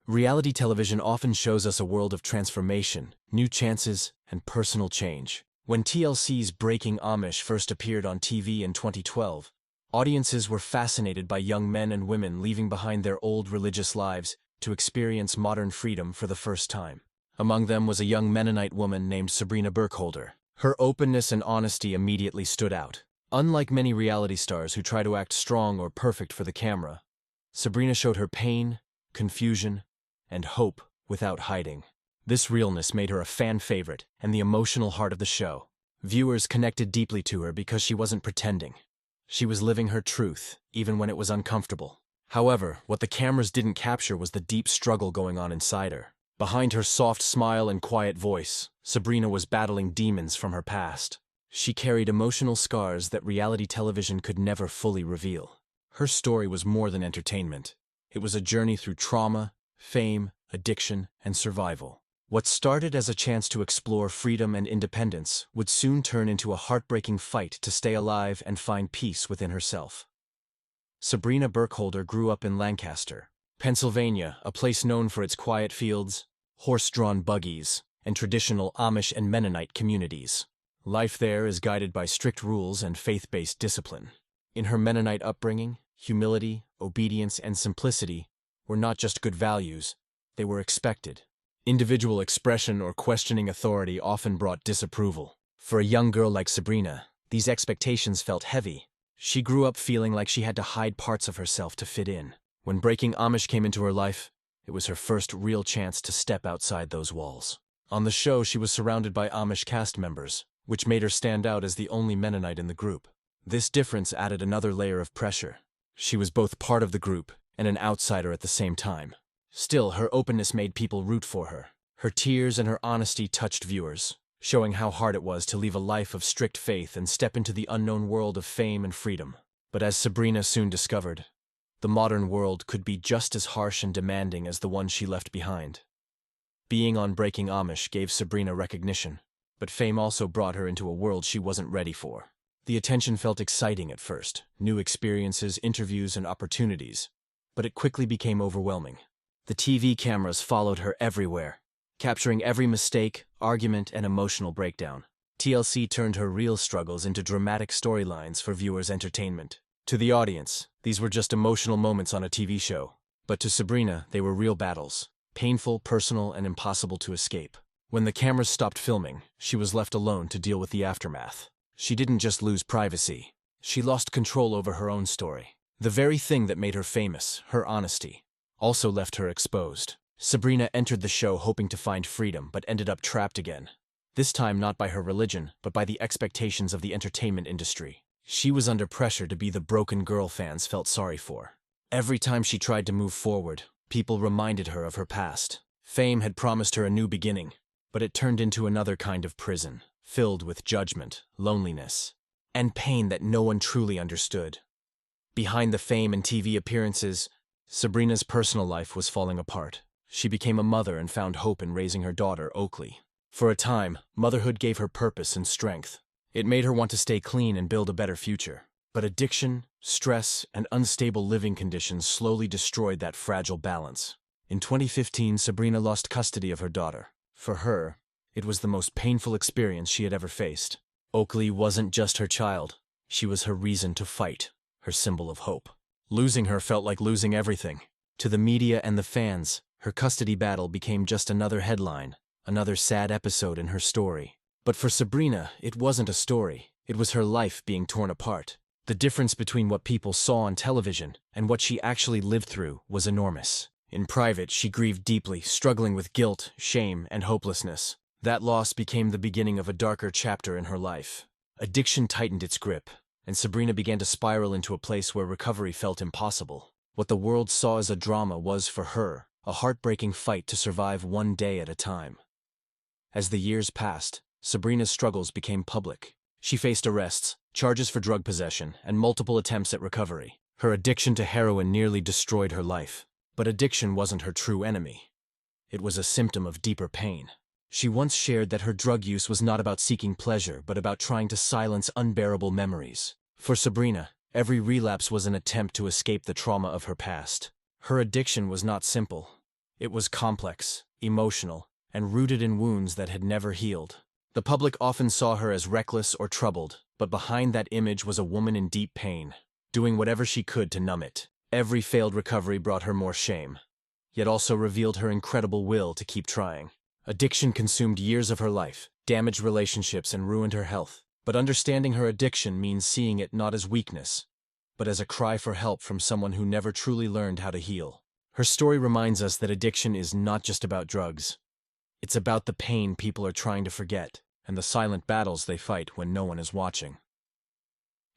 Reality television often shows us a world of transformation, new chances, and personal change. When TLC's Breaking Amish first appeared on TV in 2012, audiences were fascinated by young men and women leaving behind their old religious lives to experience modern freedom for the first time. Among them was a young Mennonite woman named Sabrina Burkholder. Her openness and honesty immediately stood out. Unlike many reality stars who try to act strong or perfect for the camera, Sabrina showed her pain, confusion, and hope without hiding. This realness made her a fan favorite and the emotional heart of the show. Viewers connected deeply to her because she wasn't pretending. She was living her truth, even when it was uncomfortable. However, what the cameras didn't capture was the deep struggle going on inside her. Behind her soft smile and quiet voice, Sabrina was battling demons from her past. She carried emotional scars that reality television could never fully reveal. Her story was more than entertainment. It was a journey through trauma, fame, addiction, and survival. What started as a chance to explore freedom and independence would soon turn into a heartbreaking fight to stay alive and find peace within herself. Sabrina Burkholder grew up in Lancaster, Pennsylvania, a place known for its quiet fields, horse-drawn buggies, and traditional Amish and Mennonite communities. Life there is guided by strict rules and faith-based discipline. In her Mennonite upbringing, humility, obedience, and simplicity were not just good values, they were expected. Individual expression or questioning authority often brought disapproval. For a young girl like Sabrina, these expectations felt heavy. She grew up feeling like she had to hide parts of herself to fit in. When Breaking Amish came into her life, it was her first real chance to step outside those walls. On the show, she was surrounded by Amish cast members, which made her stand out as the only Mennonite in the group. This difference added another layer of pressure. She was both part of the group and an outsider at the same time. Still, her openness made people root for her. Her tears and her honesty touched viewers, showing how hard it was to leave a life of strict faith and step into the unknown world of fame and freedom. But as Sabrina soon discovered, the modern world could be just as harsh and demanding as the one she left behind. Being on Breaking Amish gave Sabrina recognition, but fame also brought her into a world she wasn't ready for. The attention felt exciting at first, new experiences, interviews, and opportunities, but it quickly became overwhelming. The TV cameras followed her everywhere, capturing every mistake, argument, and emotional breakdown. TLC turned her real struggles into dramatic storylines for viewers' entertainment. To the audience, these were just emotional moments on a TV show, but to Sabrina, they were real battles, painful, personal, and impossible to escape. When the cameras stopped filming, she was left alone to deal with the aftermath. She didn't just lose privacy. She lost control over her own story. The very thing that made her famous, her honesty, also left her exposed. Sabrina entered the show hoping to find freedom, but ended up trapped again. This time not by her religion, but by the expectations of the entertainment industry. She was under pressure to be the broken girl fans felt sorry for. Every time she tried to move forward, people reminded her of her past. Fame had promised her a new beginning, but it turned into another kind of prison, filled with judgment, loneliness, and pain that no one truly understood. Behind the fame and TV appearances, Sabrina's personal life was falling apart. She became a mother and found hope in raising her daughter, Oakley. For a time, motherhood gave her purpose and strength. It made her want to stay clean and build a better future. But addiction, stress, and unstable living conditions slowly destroyed that fragile balance. In 2015, Sabrina lost custody of her daughter. For her, it was the most painful experience she had ever faced. Oakley wasn't just her child. She was her reason to fight, her symbol of hope. Losing her felt like losing everything. To the media and the fans, her custody battle became just another headline, another sad episode in her story. But for Sabrina, it wasn't a story. It was her life being torn apart. The difference between what people saw on television and what she actually lived through was enormous. In private, she grieved deeply, struggling with guilt, shame, and hopelessness. That loss became the beginning of a darker chapter in her life. Addiction tightened its grip, and Sabrina began to spiral into a place where recovery felt impossible. What the world saw as a drama was, for her, a heartbreaking fight to survive one day at a time. As the years passed, Sabrina's struggles became public. She faced arrests, charges for drug possession, and multiple attempts at recovery. Her addiction to heroin nearly destroyed her life. But addiction wasn't her true enemy. It was a symptom of deeper pain. She once shared that her drug use was not about seeking pleasure, but about trying to silence unbearable memories. For Sabrina, every relapse was an attempt to escape the trauma of her past. Her addiction was not simple. It was complex, emotional, and rooted in wounds that had never healed. The public often saw her as reckless or troubled, but behind that image was a woman in deep pain, doing whatever she could to numb it. Every failed recovery brought her more shame, yet also revealed her incredible will to keep trying. Addiction consumed years of her life, damaged relationships, and ruined her health. But understanding her addiction means seeing it not as weakness, but as a cry for help from someone who never truly learned how to heal. Her story reminds us that addiction is not just about drugs. It's about the pain people are trying to forget, and the silent battles they fight when no one is watching.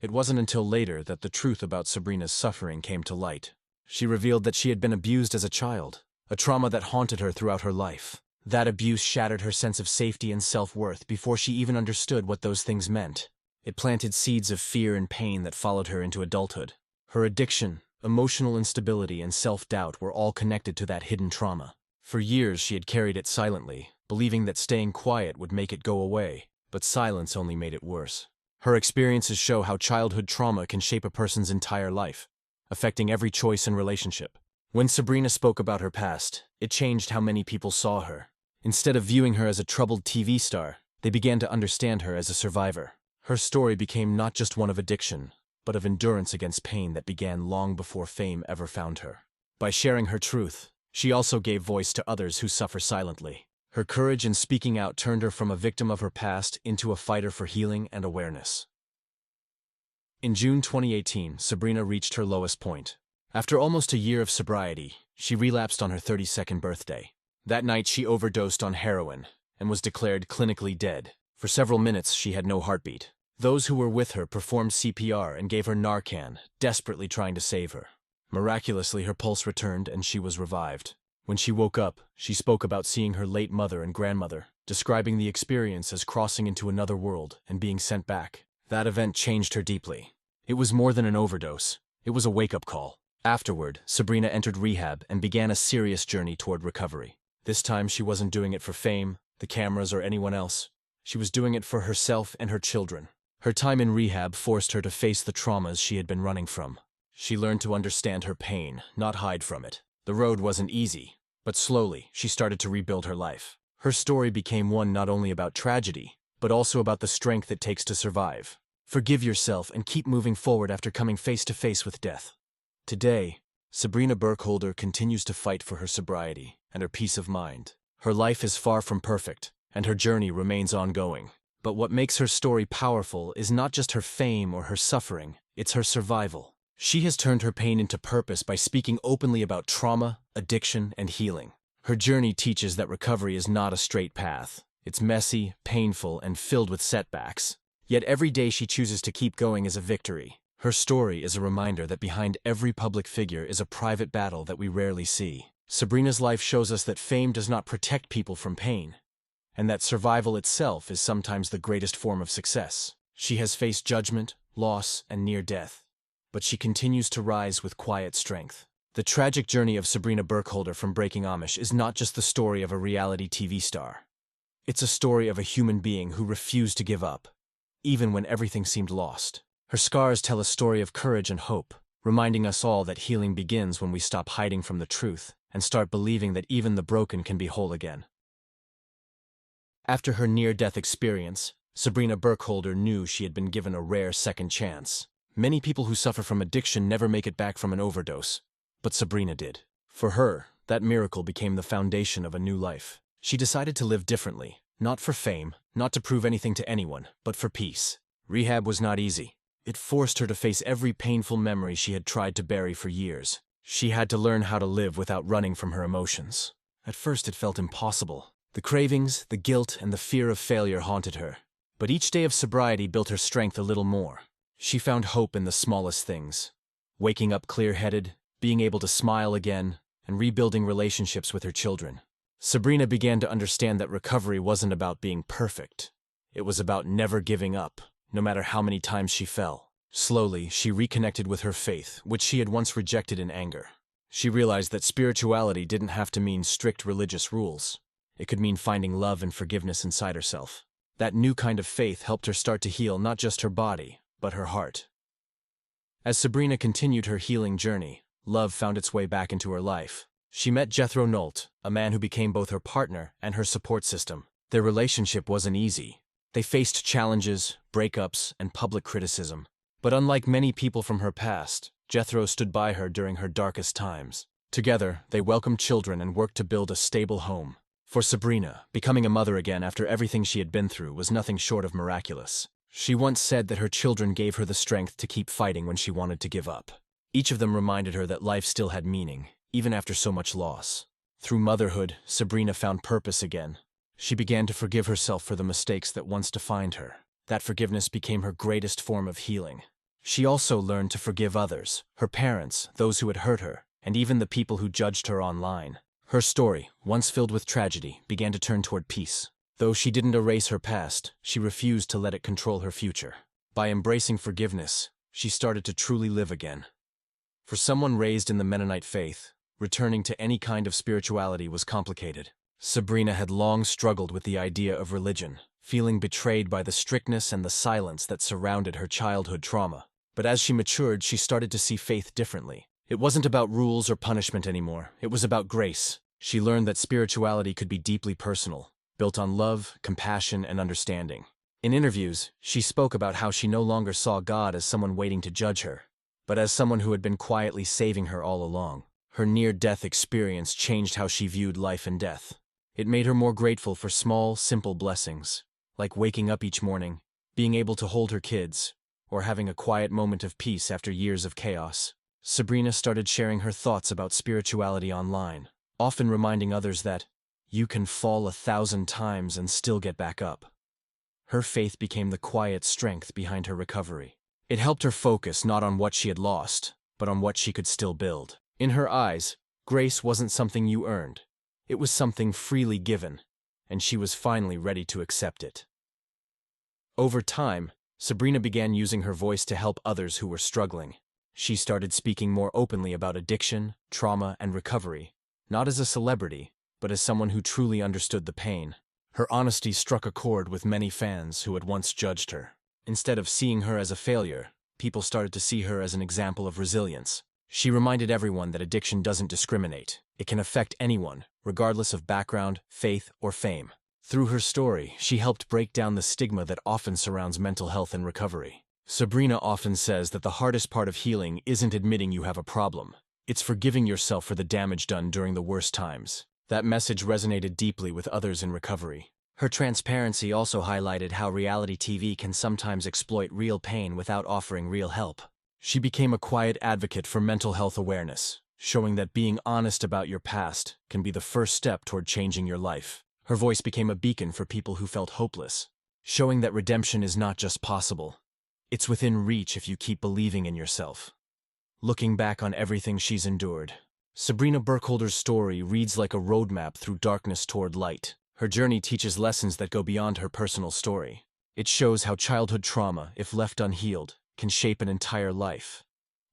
It wasn't until later that the truth about Sabrina's suffering came to light. She revealed that she had been abused as a child, a trauma that haunted her throughout her life. That abuse shattered her sense of safety and self-worth before she even understood what those things meant. It planted seeds of fear and pain that followed her into adulthood. Her addiction, emotional instability, and self-doubt were all connected to that hidden trauma. For years she had carried it silently, believing that staying quiet would make it go away, but silence only made it worse. Her experiences show how childhood trauma can shape a person's entire life, affecting every choice and relationship. When Sabrina spoke about her past, it changed how many people saw her. Instead of viewing her as a troubled TV star, they began to understand her as a survivor. Her story became not just one of addiction, but of endurance against pain that began long before fame ever found her. By sharing her truth, she also gave voice to others who suffer silently. Her courage in speaking out turned her from a victim of her past into a fighter for healing and awareness. In June 2018, Sabrina reached her lowest point. After almost a year of sobriety, she relapsed on her 32nd birthday. That night she overdosed on heroin and was declared clinically dead. For several minutes she had no heartbeat. Those who were with her performed CPR and gave her Narcan, desperately trying to save her. Miraculously, her pulse returned and she was revived. When she woke up, she spoke about seeing her late mother and grandmother, describing the experience as crossing into another world and being sent back. That event changed her deeply. It was more than an overdose. It was a wake-up call. Afterward, Sabrina entered rehab and began a serious journey toward recovery. This time she wasn't doing it for fame, the cameras, or anyone else. She was doing it for herself and her children. Her time in rehab forced her to face the traumas she had been running from. She learned to understand her pain, not hide from it. The road wasn't easy, but slowly she started to rebuild her life. Her story became one not only about tragedy, but also about the strength it takes to survive. Forgive yourself and keep moving forward after coming face to face with death. Today, Sabrina Burkholder continues to fight for her sobriety and her peace of mind. Her life is far from perfect, and her journey remains ongoing. But what makes her story powerful is not just her fame or her suffering, it's her survival. She has turned her pain into purpose by speaking openly about trauma, addiction, and healing. Her journey teaches that recovery is not a straight path. It's messy, painful, and filled with setbacks. Yet every day she chooses to keep going is a victory. Her story is a reminder that behind every public figure is a private battle that we rarely see. Sabrina's life shows us that fame does not protect people from pain, and that survival itself is sometimes the greatest form of success. She has faced judgment, loss, and near death, but she continues to rise with quiet strength. The tragic journey of Sabrina Burkholder from Breaking Amish is not just the story of a reality TV star. It's a story of a human being who refused to give up, even when everything seemed lost. Her scars tell a story of courage and hope, reminding us all that healing begins when we stop hiding from the truth and start believing that even the broken can be whole again. After her near-death experience, Sabrina Burkholder knew she had been given a rare second chance. Many people who suffer from addiction never make it back from an overdose, but Sabrina did. For her, that miracle became the foundation of a new life. She decided to live differently, not for fame, not to prove anything to anyone, but for peace. Rehab was not easy. It forced her to face every painful memory she had tried to bury for years. She had to learn how to live without running from her emotions. At first it felt impossible. The cravings, the guilt, and the fear of failure haunted her. But each day of sobriety built her strength a little more. She found hope in the smallest things. Waking up clear-headed, being able to smile again, and rebuilding relationships with her children. Sabrina began to understand that recovery wasn't about being perfect. It was about never giving up, no matter how many times she fell. Slowly, she reconnected with her faith, which she had once rejected in anger. She realized that spirituality didn't have to mean strict religious rules. It could mean finding love and forgiveness inside herself. That new kind of faith helped her start to heal not just her body, but her heart. As Sabrina continued her healing journey, love found its way back into her life. She met Jethro Nolt, a man who became both her partner and her support system. Their relationship wasn't easy. They faced challenges, breakups, and public criticism. But unlike many people from her past, Jethro stood by her during her darkest times. Together, they welcomed children and worked to build a stable home. For Sabrina, becoming a mother again after everything she had been through was nothing short of miraculous. She once said that her children gave her the strength to keep fighting when she wanted to give up. Each of them reminded her that life still had meaning, even after so much loss. Through motherhood, Sabrina found purpose again. She began to forgive herself for the mistakes that once defined her. That forgiveness became her greatest form of healing. She also learned to forgive others, her parents, those who had hurt her, and even the people who judged her online. Her story, once filled with tragedy, began to turn toward peace. Though she didn't erase her past, she refused to let it control her future. By embracing forgiveness, she started to truly live again. For someone raised in the Mennonite faith, returning to any kind of spirituality was complicated. Sabrina had long struggled with the idea of religion, feeling betrayed by the strictness and the silence that surrounded her childhood trauma. But as she matured, she started to see faith differently. It wasn't about rules or punishment anymore. It was about grace. She learned that spirituality could be deeply personal, built on love, compassion, and understanding. In interviews, she spoke about how she no longer saw God as someone waiting to judge her, but as someone who had been quietly saving her all along. Her near-death experience changed how she viewed life and death. It made her more grateful for small, simple blessings, like waking up each morning, being able to hold her kids, or having a quiet moment of peace after years of chaos. Sabrina started sharing her thoughts about spirituality online, often reminding others that you can fall 1,000 times and still get back up. Her faith became the quiet strength behind her recovery. It helped her focus not on what she had lost, but on what she could still build. In her eyes, grace wasn't something you earned. It was something freely given, and she was finally ready to accept it. Over time, Sabrina began using her voice to help others who were struggling. She started speaking more openly about addiction, trauma, and recovery, not as a celebrity, but as someone who truly understood the pain. Her honesty struck a chord with many fans who had once judged her. Instead of seeing her as a failure, people started to see her as an example of resilience. She reminded everyone that addiction doesn't discriminate. It can affect anyone, regardless of background, faith, or fame. Through her story, she helped break down the stigma that often surrounds mental health and recovery. Sabrina often says that the hardest part of healing isn't admitting you have a problem. It's forgiving yourself for the damage done during the worst times. That message resonated deeply with others in recovery. Her transparency also highlighted how reality TV can sometimes exploit real pain without offering real help. She became a quiet advocate for mental health awareness, showing that being honest about your past can be the first step toward changing your life. Her voice became a beacon for people who felt hopeless, showing that redemption is not just possible. It's within reach if you keep believing in yourself. Looking back on everything she's endured, Sabrina Burkholder's story reads like a roadmap through darkness toward light. Her journey teaches lessons that go beyond her personal story. It shows how childhood trauma, if left unhealed, can shape an entire life,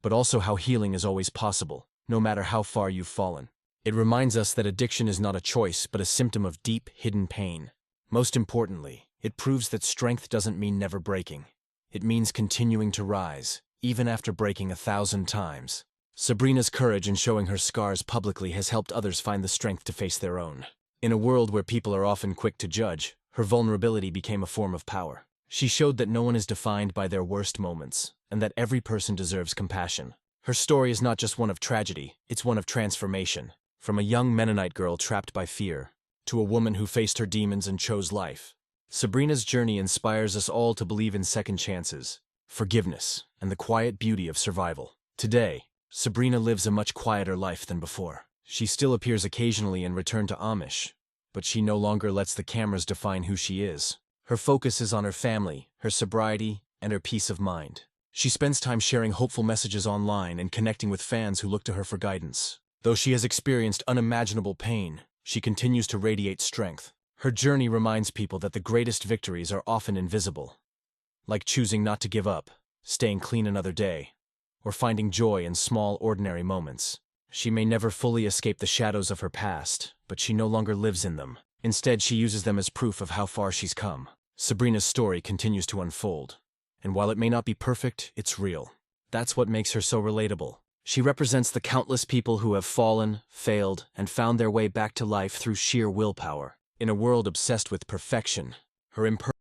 but also how healing is always possible, no matter how far you've fallen. It reminds us that addiction is not a choice, but a symptom of deep, hidden pain. Most importantly, it proves that strength doesn't mean never breaking. It means continuing to rise, even after breaking 1,000 times. Sabrina's courage in showing her scars publicly has helped others find the strength to face their own. In a world where people are often quick to judge, her vulnerability became a form of power. She showed that no one is defined by their worst moments, and that every person deserves compassion. Her story is not just one of tragedy, it's one of transformation. From a young Mennonite girl trapped by fear, to a woman who faced her demons and chose life. Sabrina's journey inspires us all to believe in second chances, forgiveness, and the quiet beauty of survival. Today, Sabrina lives a much quieter life than before. She still appears occasionally in Return to Amish, but she no longer lets the cameras define who she is. Her focus is on her family, her sobriety, and her peace of mind. She spends time sharing hopeful messages online and connecting with fans who look to her for guidance. Though she has experienced unimaginable pain, she continues to radiate strength. Her journey reminds people that the greatest victories are often invisible, like choosing not to give up, staying clean another day, or finding joy in small, ordinary moments. She may never fully escape the shadows of her past, but she no longer lives in them. Instead, she uses them as proof of how far she's come. Sabrina's story continues to unfold, and while it may not be perfect, it's real. That's what makes her so relatable. She represents the countless people who have fallen, failed, and found their way back to life through sheer willpower. In a world obsessed with perfection, her